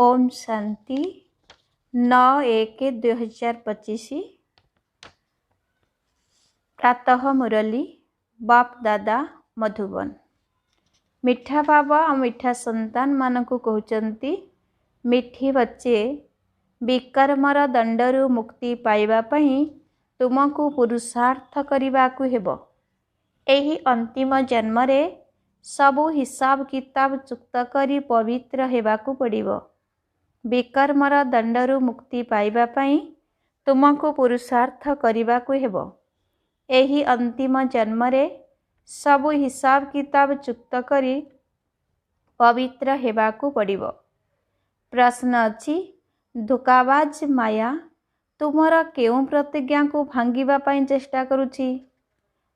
ओम शांति 9/1/2025 प्रातः मुरली बाप दादा मधुबन। मिठा बाबा और मिठा संतान मानक कहते मिठी बच्चे विकर्मर दंडरू मुक्ति पाइबा पई तुमको पुरुषार्थ करने को हेबो। एही अंतिम जन्म रे सबु हिसाब किताब चुक्त करी पवित्र हेबाकू पड़िबो। विकर्मर दंडरू मुक्ति पाइबा पई तुमको पुरुषार्थ करने को हेबो। एही अंतिम जन्म रे सबु हिसाब किताब चुक्त करी पवित्र हेबाकू पड़िबो। प्रश्न अछि धोखाबाज माया तुमर केउ प्रतिज्ञा को भांगिबा पई चेष्टा करुछि?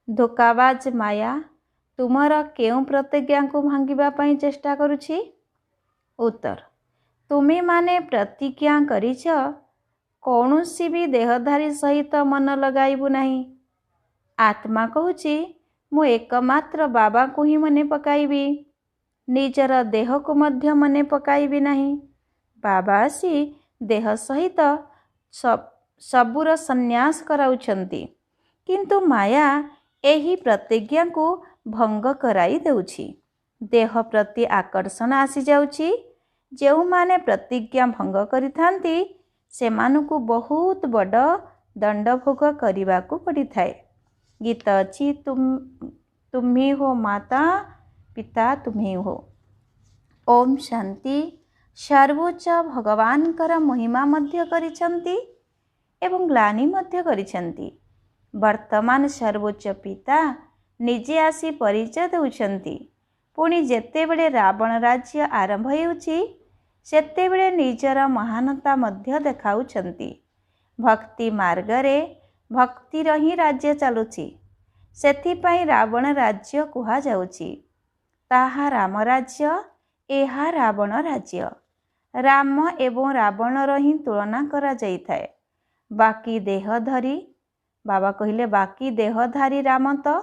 धोखाबाज माया तुमर केउ प्रतिज्ञा को भांगिबा पई चेष्टा करुछि? उत्तर तुमे माने प्रतिज्ञा करिछ कौनसी भी देहधारी सहित मन लगाइबु नहीं। आत्मा कहूछि मु एकमात्र बाबा को ही मने पकाइबी, निजर देह को मध्य मने पकाइबी नहीं। बाबा आसी देह सहित सबुर संन्यास कराउछंती, किंतु माया एही प्रतिज्ञा को भंग कराई देउछि। देह प्रति आकर्षण आसी जाउछि। जेउ माने प्रतिज्ञा भंग करिथांती सेमानकु बहुत बड़ दंड भोग करिबाकू पड़िथाए। गीत अछि तुम्ही हो माता पिता तुम्ही हो। ओम शांति। सर्वोच्च भगवानकर महिमा मध्य करिछंती एवं ग्लानि मध्य करिछंती। वर्तमान सर्वोच्च पिता निजे आसी परिचय देउछंती। पुणी जेतेबेले रावण राज्य आरंभ हेउछि सेतेबेले निजर महानता मध्य देखाउछंती। भक्ति मार्ग रे भक्तिर ही राज्य चलुछि, सेथिपई रावण राज्य कुहा जाउछि। ताहा राम राज्य, एहा रावण राज्य। राम एवं रावणर ही तुलना करा जाइथाए। बाकी देहधारी बाबा कहिले बाकी देहधारी राम तो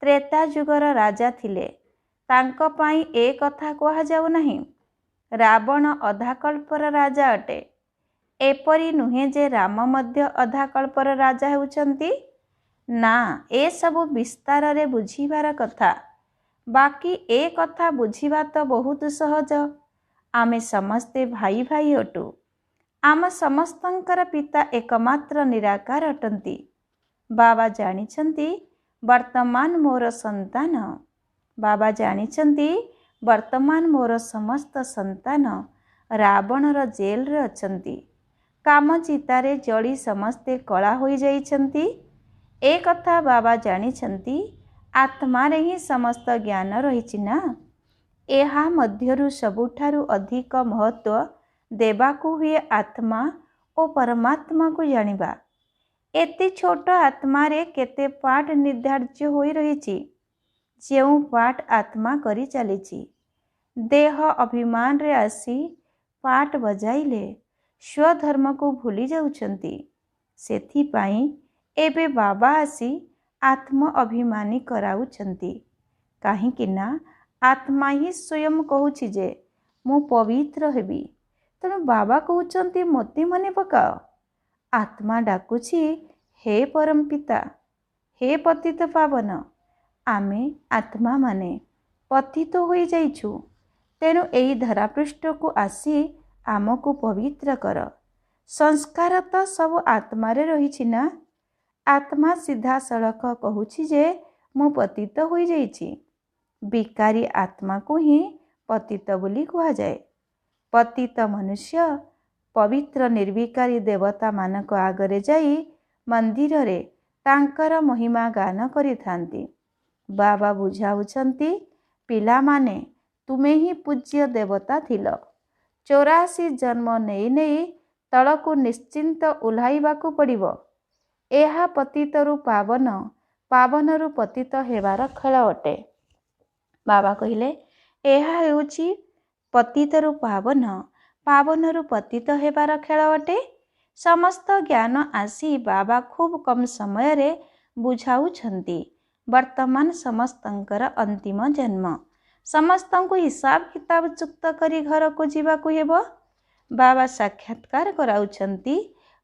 त्रेता जुगर राजा थिले, तांको पाई ए कथा कुहा जाउ नहीं। रावण अधाकल्पर राजा अटे। एपरी नुहे जे राम मध्य अधाकल्पर राजा हेउछंती ना। ए सबु विस्तार रे बुझीबार कथा। बाकी ए कथा बुझीबा तो बहुत सहज। आमे समस्ते भाई भाई अटु। आम समस्तंकर पिता एकमात्र निराकार अटंती। बाबा जानिछंती वर्तमान मोर संतान। बाबा जानिछंती वर्तमान मोर समस्त संतान रावणर जेल रे अछंती। काम चितारे जड़ी समस्ते कला होई जाइछंती। ए कथा बाबा जानिछंती। आत्मा रे ही समस्त ज्ञान रहिछि ना। एहा मध्यरु सबुठारु अधिक महत्व देबाकू हुए आत्मा ओ परमात्मा को जानिबा। एते छोट आत्मा रे केते पाठ निर्धार्य होई रहिछि। जेउ पाठ आत्मा करी चलिछि। देह अभिमान रे आसी पाठ बजाइले स्वधर्म को भूली जाउछंती। सेथिपाई एबे बाबा आसी आत्म अभिमानी कराउछंती। काहेकि ना आत्मा ही स्वयं कहूछि जे मु पवित्र हेबी। तेणु बाबा कहउछंती मोती मने पकाओ। आत्मा डाकुछि हे परम पिता, हे पतित पावन। आमे आत्मा माने पतित होई जाइछु। तेणु एही धरापृष्ठ को आसी आमको पवित्र कर। संस्कार तो सब आत्मा रे रहिछि ना। आत्मा सीधा सड़क कहूछि जे मु पतित होई जाइछि। विकारी आत्मा को ही पतित बोली कहा जाए। पतित मनुष्य पवित्र निर्विकारी देवता मानक आगरे जाई मंदिर रे तांकर महिमा गान करिथांती। बाबा बुझाउछंती पिला माने तुमे ही पूज्य देवता थिल। 84 जन्म नेई नेई तळकु निश्चिंत उल्हाइबाकू पड़िबो। एहा पतितरु पावन, पावनरु पतित हेबार खेल अटे। बाबा कहिले एहा हेउछि पतितरु पावन, पावनरु पतित हेबार खेल अटे। समस्त ज्ञान आसी बाबा खूब कम समय रे बुझाउछंती। वर्तमान समस्तंकर अंतिम जन्म। समस्तंकु हिसाब किताब चुक्त करी घर को जीवाकू हेबो। ବାବା ସାକ୍ଷାତକାର କରାଉଛନ୍ତି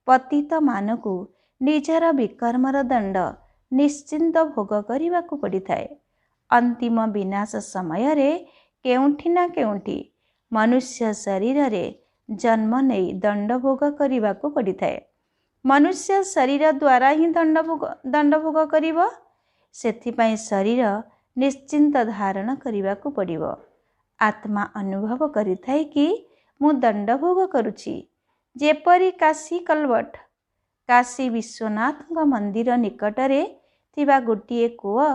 ପତିତମାନଙ୍କୁ ନିଜର ବିକର୍ମର ଦଣ୍ଡ ନିଶ୍ଚିନ୍ତ ଭୋଗ କରିବାକୁ ପଡ଼ିଥାଏ। ଅନ୍ତିମ ବିନାଶ ସମୟରେ କେଉଁଠି ନା କେଉଁଠି ମନୁଷ୍ୟ ଶରୀରରେ ଜନ୍ମ ନେଇ ଦଣ୍ଡ ଭୋଗ କରିବାକୁ ପଡ଼ିଥାଏ। ମନୁଷ୍ୟ ଶରୀର ଦ୍ୱାରା ହିଁ ଦଣ୍ଡ ଭୋଗ କରିବ। ସେଥିପାଇଁ ଶରୀର ନିଶ୍ଚିନ୍ତ ଧାରଣ କରିବାକୁ ପଡ଼ିବ। ଆତ୍ମା ଅନୁଭବ କରିଥାଏ କି ମୁଁ ଦଣ୍ଡ ଭୋଗ କରୁଛି। ଯେପରି କାଶୀ କଲବଟ, କାଶୀ ବିଶ୍ୱନାଥଙ୍କ ମନ୍ଦିର ନିକଟରେ ଥିବା ଗୋଟିଏ କୂଅ,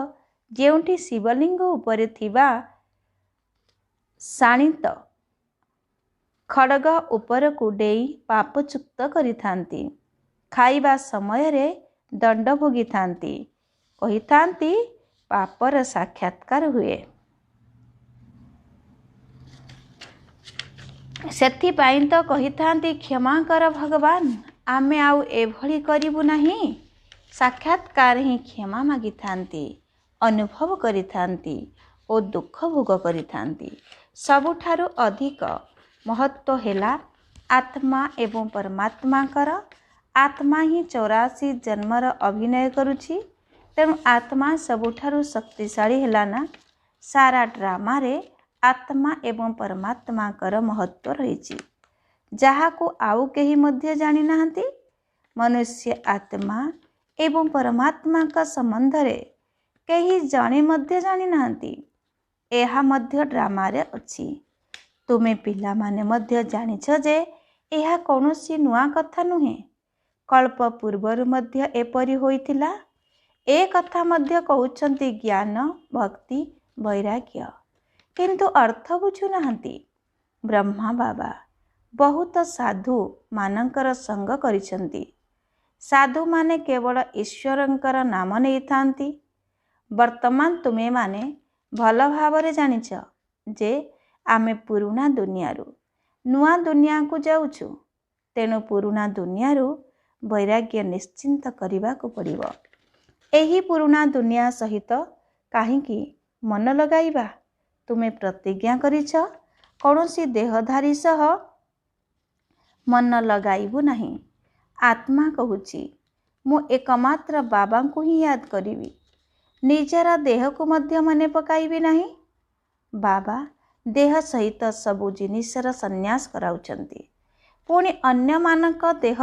ଯେଉଁଠି ଶିବଲିଙ୍ଗ ଉପରେ ଥିବା ଶାଣିତ ଖଡ଼ଗ ଉପରକୁ ଡେଇଁ ପାପଚୁକ୍ତ କରିଥାନ୍ତି। ଖାଇବା ସମୟରେ ଦଣ୍ଡ ଭୋଗିଥାନ୍ତି। କହିଥାନ୍ତି ପାପର ସାକ୍ଷାତକାର ହୁଏ। ସେଥିପାଇଁ ତ କହିଥାନ୍ତି କ୍ଷମା କର ଭଗବାନ, ଆମେ ଆଉ ଏଭଳି କରିବୁ ନାହିଁ। ସାକ୍ଷାତକାର ହିଁ କ୍ଷମା ମାଗିଥାନ୍ତି, ଅନୁଭବ କରିଥାନ୍ତି ଓ ଦୁଃଖ ଭୋଗ କରିଥାନ୍ତି। ସବୁଠାରୁ ଅଧିକ ମହତ୍ତ୍ୱ ହେଲା ଆତ୍ମା ଏବଂ ପରମାତ୍ମାଙ୍କର। ଆତ୍ମା ହିଁ 84 ଜନ୍ମର ଅଭିନୟ କରୁଛି। ତେଣୁ ଆତ୍ମା ସବୁଠାରୁ ଶକ୍ତିଶାଳୀ ହେଲା ନା। ସାରା ଡ୍ରାମାରେ ଆତ୍ମା ଏବଂ ପରମାତ୍ମାଙ୍କର ମହତ୍ତ୍ୱ ରହିଛି, ଯାହାକୁ ଆଉ କେହି ମଧ୍ୟ ଜାଣିନାହାନ୍ତି। ମନୁଷ୍ୟ ଆତ୍ମା ଏବଂ ପରମାତ୍ମାଙ୍କ ସମ୍ବନ୍ଧରେ କେହି ଜଣେ ମଧ୍ୟ ଜାଣିନାହାନ୍ତି। ଏହା ମଧ୍ୟ ଡ୍ରାମାରେ ଅଛି। ତୁମେ ପିଲାମାନେ ମଧ୍ୟ ଜାଣିଛ ଯେ ଏହା କୌଣସି ନୂଆ କଥା ନୁହେଁ। କଳ୍ପ ପୂର୍ବରୁ ମଧ୍ୟ ଏପରି ହୋଇଥିଲା। ଏ କଥା ମଧ୍ୟ କହୁଛନ୍ତି ଜ୍ଞାନ, ଭକ୍ତି, ବୈରାଗ୍ୟ, କିନ୍ତୁ ଅର୍ଥ ବୁଝୁନାହାନ୍ତି। ବ୍ରହ୍ମା ବାବା ବହୁତ ସାଧୁମାନଙ୍କର ସଙ୍ଗ କରିଛନ୍ତି। ସାଧୁମାନେ କେବଳ ଈଶ୍ୱରଙ୍କର ନାମ ନେଇଥାନ୍ତି। ବର୍ତ୍ତମାନ ତୁମେମାନେ ଭଲ ଭାବରେ ଜାଣିଛ ଯେ ଆମେ ପୁରୁଣା ଦୁନିଆରୁ ନୂଆ ଦୁନିଆକୁ ଯାଉଛୁ। ତେଣୁ ପୁରୁଣା ଦୁନିଆରୁ ବୈରାଗ୍ୟ ନିଶ୍ଚିନ୍ତ କରିବାକୁ ପଡ଼ିବ। ଏହି ପୁରୁଣା ଦୁନିଆ ସହିତ କାହିଁକି ମନ ଲଗାଇବା? ତୁମେ ପ୍ରତିଜ୍ଞା କରିଛ କୌଣସି ଦେହଧାରୀ ସହ ମନ ଲଗାଇବୁ ନାହିଁ। ଆତ୍ମା କହୁଛି ମୁଁ ଏକମାତ୍ର ବାବାଙ୍କୁ ହିଁ ୟାଦ କରିବି। ନିଜର ଦେହକୁ ମଧ୍ୟ ମନେ ପକାଇବି ନାହିଁ। ବାବା ଦେହ ସହିତ ସବୁ ଜିନିଷର ସନ୍ନ୍ୟାସ କରାଉଛନ୍ତି। ପୁଣି ଅନ୍ୟମାନଙ୍କ ଦେହ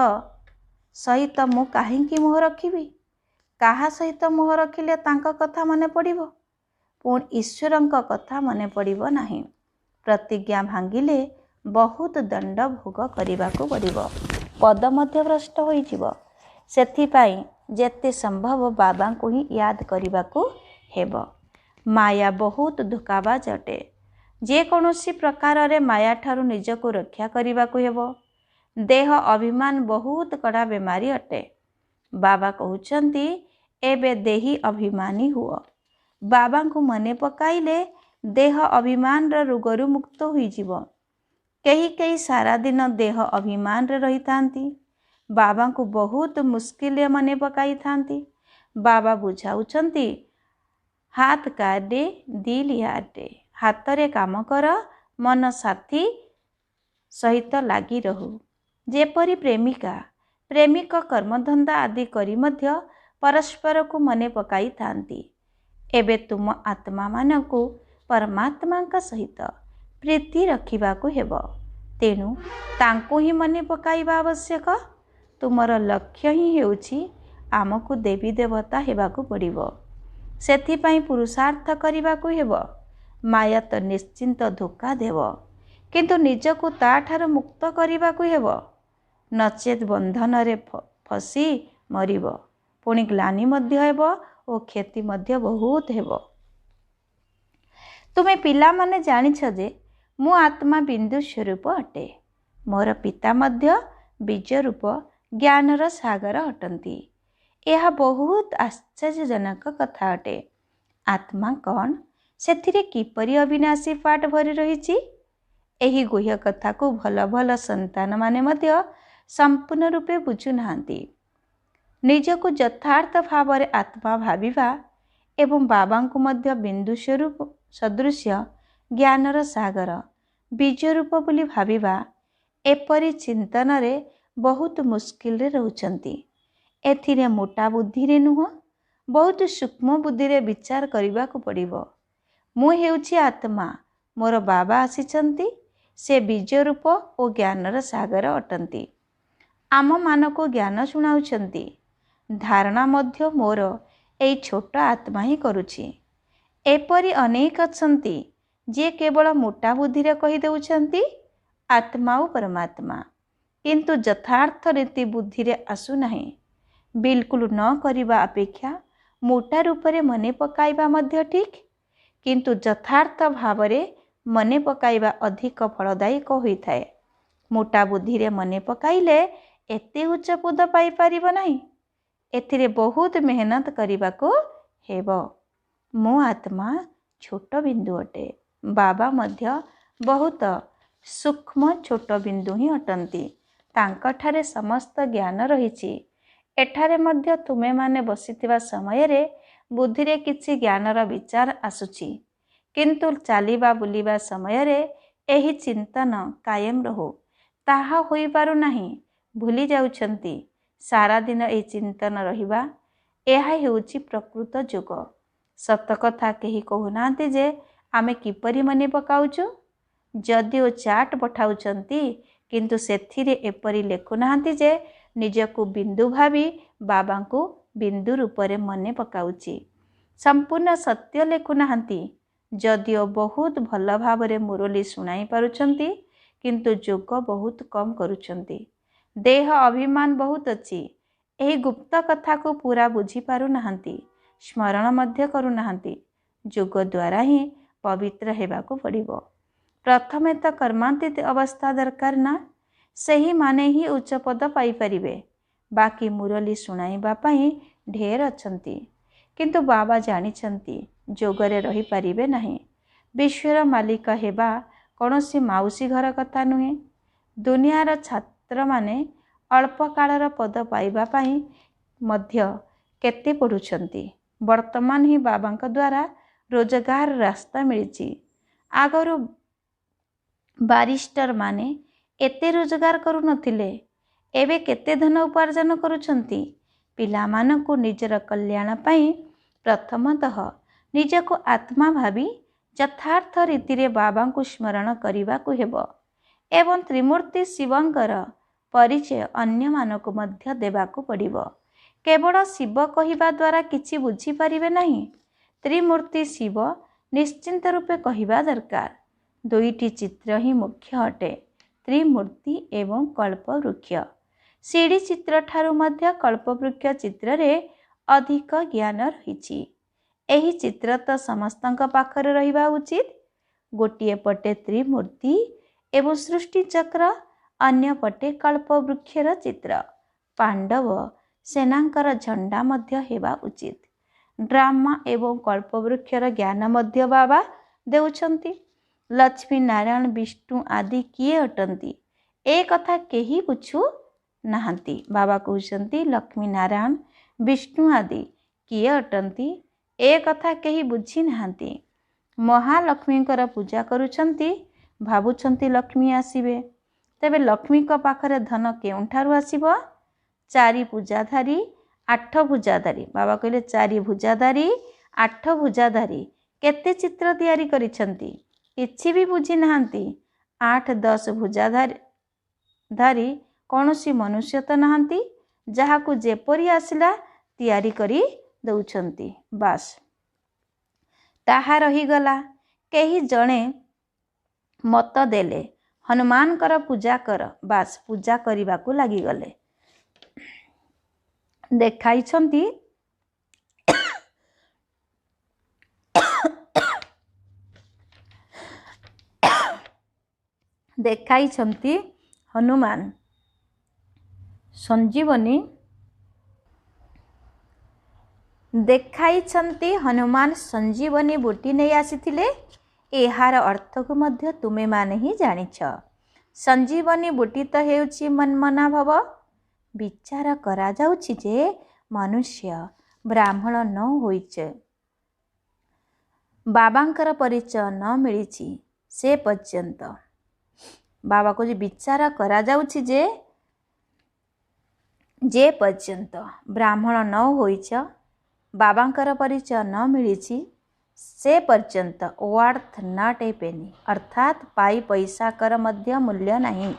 ସହିତ ମୁଁ କାହିଁକି ମୋହ ରଖିବି? କାହା ସହିତ ମୋହ ରଖିଲେ ତାଙ୍କ କଥା ମନେ ପଡ଼ିବ, ପୁଣି ଈଶ୍ୱରଙ୍କ କଥା ମନେ ପଡ଼ିବ ନାହିଁ। ପ୍ରତିଜ୍ଞା ଭାଙ୍ଗିଲେ ବହୁତ ଦଣ୍ଡ ଭୋଗ କରିବାକୁ ପଡ଼ିବ। ପଦ ମଧ୍ୟ ଭ୍ରଷ୍ଟ ହୋଇଯିବ। ସେଥିପାଇଁ ଯେତେ ସମ୍ଭବ ବାବାଙ୍କୁ ହିଁ ୟାଦ କରିବାକୁ ହେବ। ମାୟା ବହୁତ ଧୋକାବାଜ ଅଟେ। ଯେକୌଣସି ପ୍ରକାରରେ ମାୟାଠାରୁ ନିଜକୁ ରକ୍ଷା କରିବାକୁ ହେବ। ଦେହ ଅଭିମାନ ବହୁତ କଡ଼ା ବେମାରୀ ଅଟେ। ବାବା କହୁଛନ୍ତି ଏବେ ଦେହୀ ଅଭିମାନୀ ହୁଅ। ବାବାଙ୍କୁ ମନେ ପକାଇଲେ ଦେହ ଅଭିମାନର ରୋଗରୁ ମୁକ୍ତ ହୋଇଯିବ। କେହି କେହି ସାରାଦିନ ଦେହ ଅଭିମାନରେ ରହିଥାନ୍ତି। ବାବାଙ୍କୁ ବହୁତ ମୁସ୍କିଲରେ ମନେ ପକାଇଥାନ୍ତି। ବାବା ବୁଝାଉଛନ୍ତି ହାତ କାଟେ ଦିଲ ୟାଦେ। ହାତରେ କାମ କର, ମନ ସାଥୀ ସହିତ ଲାଗି ରହୁ। ଯେପରି ପ୍ରେମିକା ପ୍ରେମିକ କର୍ମଧନ୍ଦା ଆଦି କରି ମଧ୍ୟ ପରସ୍ପରକୁ ମନେ ପକାଇଥାନ୍ତି। ଏବେ ତୁମ ଆତ୍ମାମାନଙ୍କୁ ପରମାତ୍ମାଙ୍କ ସହିତ ପ୍ରୀତି ରଖିବାକୁ ହେବ। ତେଣୁ ତାଙ୍କୁ ହିଁ ମନେ ପକାଇବା ଆବଶ୍ୟକ। ତୁମର ଲକ୍ଷ୍ୟ ହିଁ ହେଉଛି ଆମକୁ ଦେବୀ ଦେବତା ହେବାକୁ ପଡ଼ିବ। ସେଥିପାଇଁ ପୁରୁଷାର୍ଥ କରିବାକୁ ହେବ। ମାୟା ତ ନିଶ୍ଚିନ୍ତ ଧୋକା ଦେବ, କିନ୍ତୁ ନିଜକୁ ତାଠାରୁ ମୁକ୍ତ କରିବାକୁ ହେବ। ନଚେତ୍ ବନ୍ଧନରେ ଫସି ମରିବ। ପୁଣି ଗ୍ଲାନି ମଧ୍ୟ ହେବ ଓ କ୍ଷତି ମଧ୍ୟ ବହୁତ ହେବ। ତୁମେ ପିଲାମାନେ ଜାଣିଛ ଯେ ମୁଁ ଆତ୍ମା ବିନ୍ଦୁ ସ୍ୱରୂପ ଅଟେ। ମୋର ପିତା ମଧ୍ୟ ବୀଜ ରୂପ ଜ୍ଞାନର ସାଗର ଅଟନ୍ତି। ଏହା ବହୁତ ଆଶ୍ଚର୍ଯ୍ୟଜନକ କଥା ଅଟେ। ଆତ୍ମା କ'ଣ? ସେଥିରେ କିପରି ଅବିନାଶୀ ପାଠ ଭରି ରହିଛି? ଏହି ଗୁହ୍ୟ କଥାକୁ ଭଲ ଭଲ ସନ୍ତାନମାନେ ମଧ୍ୟ ସମ୍ପୂର୍ଣ୍ଣ ରୂପେ ବୁଝୁନାହାନ୍ତି। ନିଜକୁ ଯଥାର୍ଥ ଭାବରେ ଆତ୍ମା ଭାବିବା ଏବଂ ବାବାଙ୍କୁ ମଧ୍ୟ ବିନ୍ଦୁ ସଦୃଶ୍ୟ ଜ୍ଞାନର ସାଗର ବୀଜ ରୂପ ବୋଲି ଭାବିବା, एपरी चिंतन बहुत मुस्किल रहुचंती। एथिरे मोटा बुद्धि रे नुह, बहुत सूक्ष्म बुद्धि रे विचार करने को पड़िबो। मु हेउछि आत्मा, मोर बाबा आसीचंती, से बीज रूप और ज्ञानर सागर अटंती। आम मानको ज्ञान शुणाउछंती। धारणा मध्य मोर एई छोट आत्मा ही करुछि। एपरी अनेक अछंती जे केवल मोटा बुद्धि रे कहि देउछंती आत्मा और परमात्मा, किंतु यथार्थ रीति बुद्धि रे आसु नहीं। बिल्कुल न करिबा अपेक्षा मोटा रूप रे मने पकाइबा मध्य ठीक, किंतु यथार्थ भावरे मने पकाइबा अधिक फलदायक होइथाए। मोटा बुद्धि रे मने पकाइले एते उच्च पद पाई परिबो नहीं। एथिरे बहुत मेहनत करिबाको हेबो। मो आत्मा छोट बिंदु अटे, बाबा मध्य बहुत सूक्ष्म छोट बिंदु ही अटंती। तांकठारे समस्त ज्ञान रहिछि। एठारे मध्य तुमे माने बसिथिबा समय रे बुद्धि रे किछि ज्ञानर विचार आसुछि, किंतु चालिबा बुलिबा समय रे एही चिंतन कायम रहु ताहा होई पारु नाही। भूली जाउछंती। सारा दिन ए चिंतन रहिबा एहा हेउछि प्रकृत जोग। सत कथा केही कहूनांती जे आमे किपरि मने पकाउछु। जदिओ चाट पठाउछंती, किंतु सेथिरे एपरि लेखुनांती जे निजको बिंदु भावी बाबांको बिंदु रूपरे मने पकाउछि। संपूर्ण सत्य लेखुनांती। जदिओ बहुत भल भावरे मुरली सुनाई पारुछंती, किंतु जोग बहुत कम करुछंती। देह अभिमान बहुत अच्छी। एही गुप्त कथा को पूरा बुझी पारु नाहंती, स्मरण मध्य करू नाहंती। जोग द्वारा ही पवित्र हेबाको पड़िबो। प्रथमे तो कर्मांतीत अवस्था दरकार ना, सही माने ही उच्च पद पाई परिबे। बाकी मुरली सुनाइबा पई ढेर अछंती, किंतु बाबा जानिछंती जोगरे रही परिबे नहीं। विश्वर मालिक हेबा कौनसी माउसी घर कथा नुहे। दुनियार छात्र माने अल्प कालर पद पाइबा पाई मध्य केते पढ़ुछंती। वर्तमान ही बाबांक द्वारा रोजगार रास्ता मिलिछि। आगरु बारिस्टर माने एते रोजगार करू नथिले, एबे केते धन उपार्जन करुछंती। पिला मानकु निजर कल्याण पाई प्रथमतः निजको आत्मा भावी यथार्थ रीति रे बाबांकु स्मरण करिबाकु हेबो एवं त्रिमूर्ति शिवंकर परिचय अन्य मानकु मध्य देबाकु पड़िबो। केवल शिव कहिबा द्वारा किछि बुझी परिबे नहीं। त्रिमूर्ति शिव निश्चिंत रूपे कहिबा दरकार। दुईटी चित्र ही मुख्य अटे, त्रिमूर्ति एवं कल्पवृक्ष। सीढ़ी चित्र ठारू मध्य कल्पवृक्ष चित्र रे अधिक ज्ञान रहिछि। एही चित्र तो समस्तंक पाखरे रहिबा उचित। गोटिए पटे त्रिमूर्ति एवं सृष्टि चक्र, अन्य पटे कल्पवृक्षर चित्र। पांडव सेनांकर झंडा मध्य हेबा उचित। ड्रामा एवं कल्पवृक्षर ज्ञान मध्य बाबा देउछंती। लक्ष्मी नारायण विष्णु आदि किए अटंती, ए कथा केही बुझु नाहंती। बाबा कहउछंती लक्ष्मी नारायण विष्णु आदि किए अटंती, ए कथा केही बुझी नाहंती। महालक्ष्मींकर पूजा करुछंती, भाबुछंती लक्ष्मी आसीबे। तेबे लक्ष्मी को पाखरे धन केउंठारु आसीबो? चारि भुजाधारी, 8 भुजाधारी। बाबा कहले चारि भुजाधारी, 8 भुजाधारी केते चित्र तैयारी करिछंती, किछि भी बुझी नाहंती। 8-10 भुजाधारी कौनसी मनुष्य तो नाहंती, जहाकु जेपरी आसिला तैयारी करी दउछंती। बास ताहा रही गला। केही जणे मत देले हनुमान कर पूजा कर, बास पूजा करिबाकु लागि गले। देखाइछंती देखाइछंती हनुमान संजीवनी, देखाइछंती हनुमान संजीवनी बूटी नहीं आसीथिले। एहार अर्थ को मध्य तुमे माने ही जानिछ। संजीवनी बूटी तो हेउछि मनमना भव। विचार करा जाउछि जे मनुष्य ब्राह्मण न होइछे, बाबांकर परिचय न मिलिछि से पर्यंत बाबा को विचार करा जाउछि जे पर्यंत ब्राह्मण न होइछ बाबांकर परिचय न मिली से पर्यंत वर्थ नॉट ए पेनी अर्थात पाई पैसा कर मध्य मूल्य नहीं।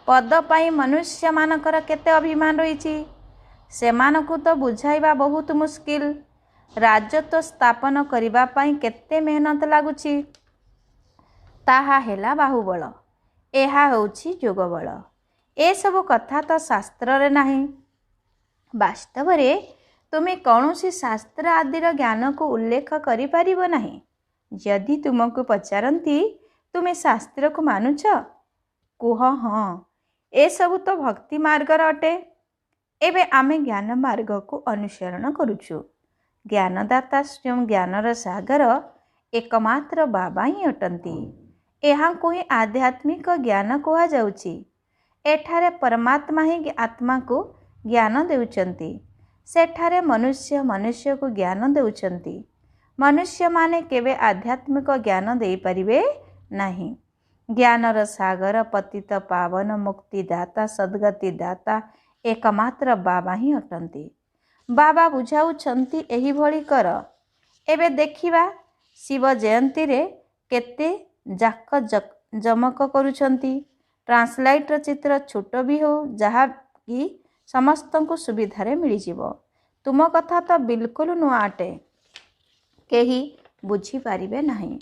पद पाई मनुष्य मानकर केते अभिमान रही सेमानकु तो बुझाइबा बहुत मुश्किल। राजत्व स्थापन करिबा पाई केते मेहनत लागुछि ताहा हेला बाहुबल एहा होउछि जोगबल। ए सब कथा तो शास्त्र रे नहीं। वास्तव रे तुमे कौनसी शास्त्र आदिर ज्ञान को उल्लेख करि परिबो नहीं। यदि तुमको पचारंती तुमे शास्त्र को मानुछ कुह हाँ ए सब तो भक्ति मार्गर अटे। एबे आमे ज्ञान मार्ग को अनुसरण करुछु। ज्ञानदाता स्वयं ज्ञानर सागर एकमात्र बाबा ही अटंती। यहाँ को ही आध्यात्मिक ज्ञान कहा जाउछि। एठारे परमात्मा ही आत्मा को ज्ञान देउचंती। सेठारे मनुष्य मनुष्य को ज्ञान देउचंती। मनुष्य माने केवे आध्यात्मिक ज्ञान दे परिबे नहीं। ज्ञानर सागर पतित पावन मुक्तिदाता सद्गति दाता एकमात्र बाबा ही अटंती। बाबा बुझाउछंती एही भଳି कर। एबे देखिबा शिव जयंती रे केते जाक जमक करुछंती। ट्रांसलाइटर चित्र छोट भी हो जहाँ कि समस्त को सुविधारे मिल जिवो। तुम कथा तो बिल्कुल नुआ अटे केही बुझी पारिबे नहीं।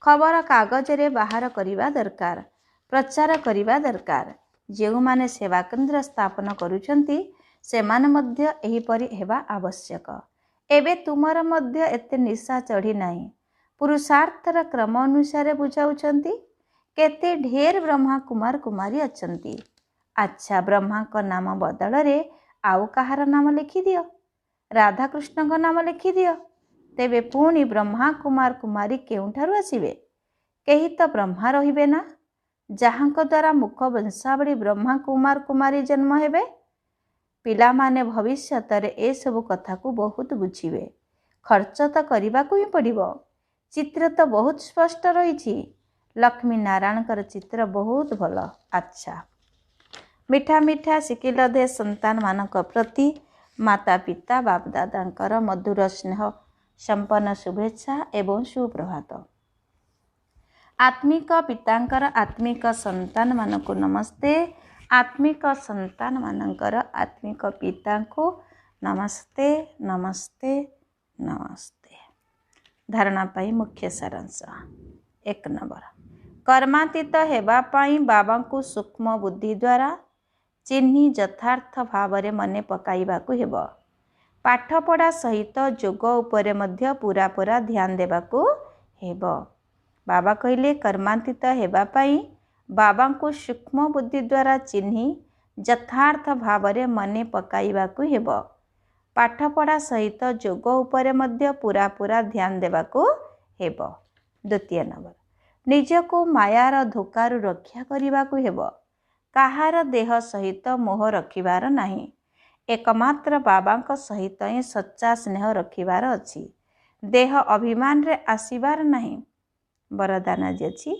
खबर कागज रे बाहर करिबा दरकार प्रचार करिबा दरकार। जेउ माने सेवा केंद्र स्थापन करुछंती सेमाने मध्य एही परि हेबा आवश्यक। एबे तुमर मध्य एते निशा चढ़ी नहीं। पुरुषार्थर क्रम अनुसार बुझाउछंती। केते ढेर ब्रह्मा कुमार कुमारी अछंती। अच्छा ब्रह्मा को नाम बदल रे आउ कहार नाम लिखि दियो। राधा कृष्ण को नाम लिखि दियो। तेबे पुणी ब्रह्मा कुमार कुमारी केउठारु आसीबे? केही तो ब्रह्मा रहिबे ना जहांक द्वारा मुख वंशावली ब्रह्मा कुमार कुमारी जन्म हेबे। पिला माने भविष्यत रे ए सब कथा को बहुत बुझिबे। खर्च तो करबा को ही पड़िबो। चित्र तो बहुत स्पष्ट रही। लक्ष्मी नारायण कर चित्र बहुत भल। अच्छा मिठा मिठा शिकिल दे संतान मानक प्रति माता पिता बाप दादांकर मधुर स्नेह संपन्न शुभेच्छा एवं सुप्रभात। आत्मिक पितांकर आत्मिक संतान मानक नमस्ते। आत्मिक संतान मानकर आत्मिक पिता को नमस्ते नमस्ते नमस्ते। धारणा पाई मुख्य सारांश। 1 नंबर कर्मातीत हेबा पाई बाबा को सूक्ष्म बुद्धि द्वारा चिन्ही यथार्थ भावरे मने पकाइबाकु हेबो। पाठपढ़ा सहित जोग उपरे मध्य पूरा पूरा ध्यान देबाकु हेबो। बाबा कहले कर्मातीत हेबा पाई बाबा को सूक्ष्म बुद्धि द्वारा चिन्ही यथार्थ भावरे मने पकाइबाकु हेबो। पाठपढ़ा सहित जोग उपरे मध्य पूरा पूरा ध्यान देबाकु हेबो। 2 नंबर निजको मायार धोकारु रक्षा करिबाकु हेबो। काहार देह सहित मोह रखिबार नहीं। एकमात्र बाबांक सहित ही सच्चा स्नेह रखिबार अछि। देह अभिमान रे आसीबार नहीं। वरदान आज अछि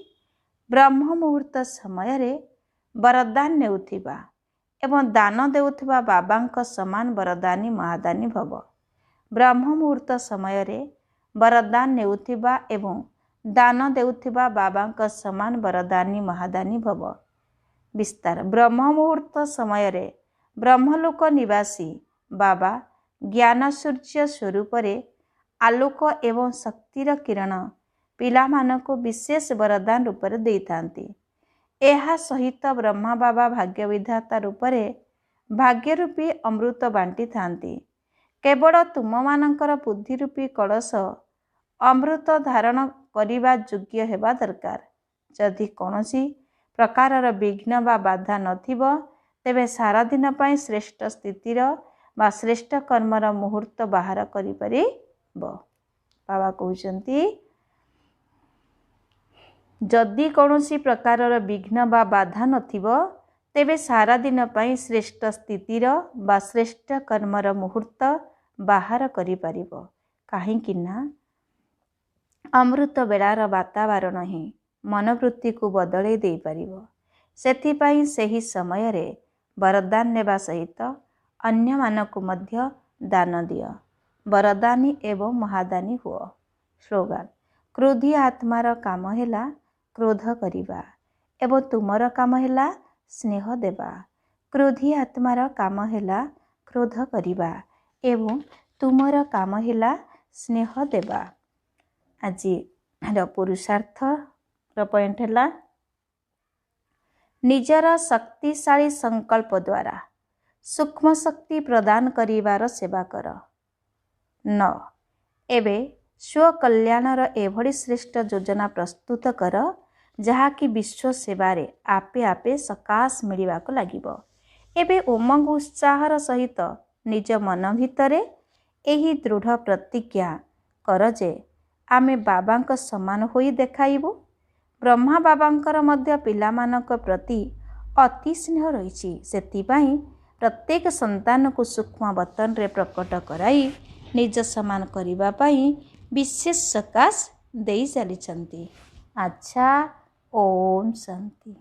ब्रह्म मुहूर्त समय रे वरदान नेउथिबा एवं दान देउथिबा बाबांक समान वरदानी महादानी भव। ब्रह्म मुहूर्त समय रे वरदान नेउथिबा एवं दान देउथिबा बाबांक समान वरदानी महादानी भव। विस्तार ब्रह्म मुहूर्त समय रे ब्रह्मलोक निवासी बाबा ज्ञान सूर्य स्वरूप रे आलोक एवं शक्तिर किरण पिला मानको विशेष वरदान रूप रे देइथांती। एहा सहित ब्रह्मा बाबा भाग्य विधाता रूप रे भाग्य रूपी अमृत बांटी थांती। केवल तुम मानकर बुद्धि रूपी कलश अमृत धारण करिबा योग्य हेबा दरकार। जदि कौनसी प्रकारर विघ्न बा बाधा नथिबो तेबे सारा दिन पाई श्रेष्ठ स्थितिर बा श्रेष्ठ कर्मर मुहूर्त बाहर करि परिबो। बाबा कहउचंती जदि कौनसी प्रकारर विघ्न बा बाधा नथिबो तेबे सारा दिन पाई श्रेष्ठ स्थितिर बा श्रेष्ठ कर्मर मुहूर्त बाहर करि परिबो। काहेकि ना अमृत बेलार वातावरण ही मनोवृत्ति को बदले दे परिबो। ସେଥିପାଇଁ ସେହି ସମୟରେ ବରଦାନ ନେବା ସହିତ ଅନ୍ୟମାନଙ୍କୁ ମଧ୍ୟ ଦାନ ଦିଅ। ବରଦାନୀ ଏବଂ ମହାଦାନୀ ହୁଅ। ସ୍ଲୋଗାନ। କ୍ରୋଧୀ ଆତ୍ମାର କାମ ହେଲା କ୍ରୋଧ କରିବା ଏବଂ ତୁମର କାମ ହେଲା ସ୍ନେହ ଦେବା। କ୍ରୋଧୀ ଆତ୍ମାର କାମ ହେଲା କ୍ରୋଧ କରିବା ଏବଂ ତୁମର କାମ ହେଲା ସ୍ନେହ ଦେବା। ଆଜିର ପୁରୁଷାର୍ଥର ପଏଣ୍ଟ ହେଲା ନିଜର ଶକ୍ତିଶାଳୀ ସଂକଳ୍ପ ଦ୍ୱାରା ସୂକ୍ଷ୍ମ ଶକ୍ତି ପ୍ରଦାନ କରିବାର ସେବା କର। 9. ଏବେ ସ୍ୱକଲ୍ୟାଣର ଏଭଳି ଶ୍ରେଷ୍ଠ ଯୋଜନା ପ୍ରସ୍ତୁତ କର ଯାହାକି ବିଶ୍ୱ ସେବାରେ ଆପେ ଆପେ ସକାଶ ମିଳିବାକୁ ଲାଗିବ। ଏବେ ଉମଙ୍ଗ ଉତ୍ସାହର ସହିତ ନିଜ ମନ ଭିତରେ ଏହି ଦୃଢ଼ ପ୍ରତିଜ୍ଞା କର ଯେ ଆମେ ବାବାଙ୍କ ସମାନ ହୋଇ ଦେଖାଇବୁ। ବ୍ରହ୍ମା ବାବାଙ୍କର ମଧ୍ୟ ପିଲାମାନଙ୍କ ପ୍ରତି ଅତି ସ୍ନେହ ରହିଛି। ସେଥିପାଇଁ ପ୍ରତ୍ୟେକ ସନ୍ତାନକୁ ସୂକ୍ଷ୍ମ ବତନରେ ପ୍ରକଟ କରାଇ ନିଜ ସମାନ କରିବା ପାଇଁ ବିଶେଷ ସକାଶ ଦେଇ ଚାଲିଛନ୍ତି। ଆଚ୍ଛା, ଓମ୍ ଶାନ୍ତି।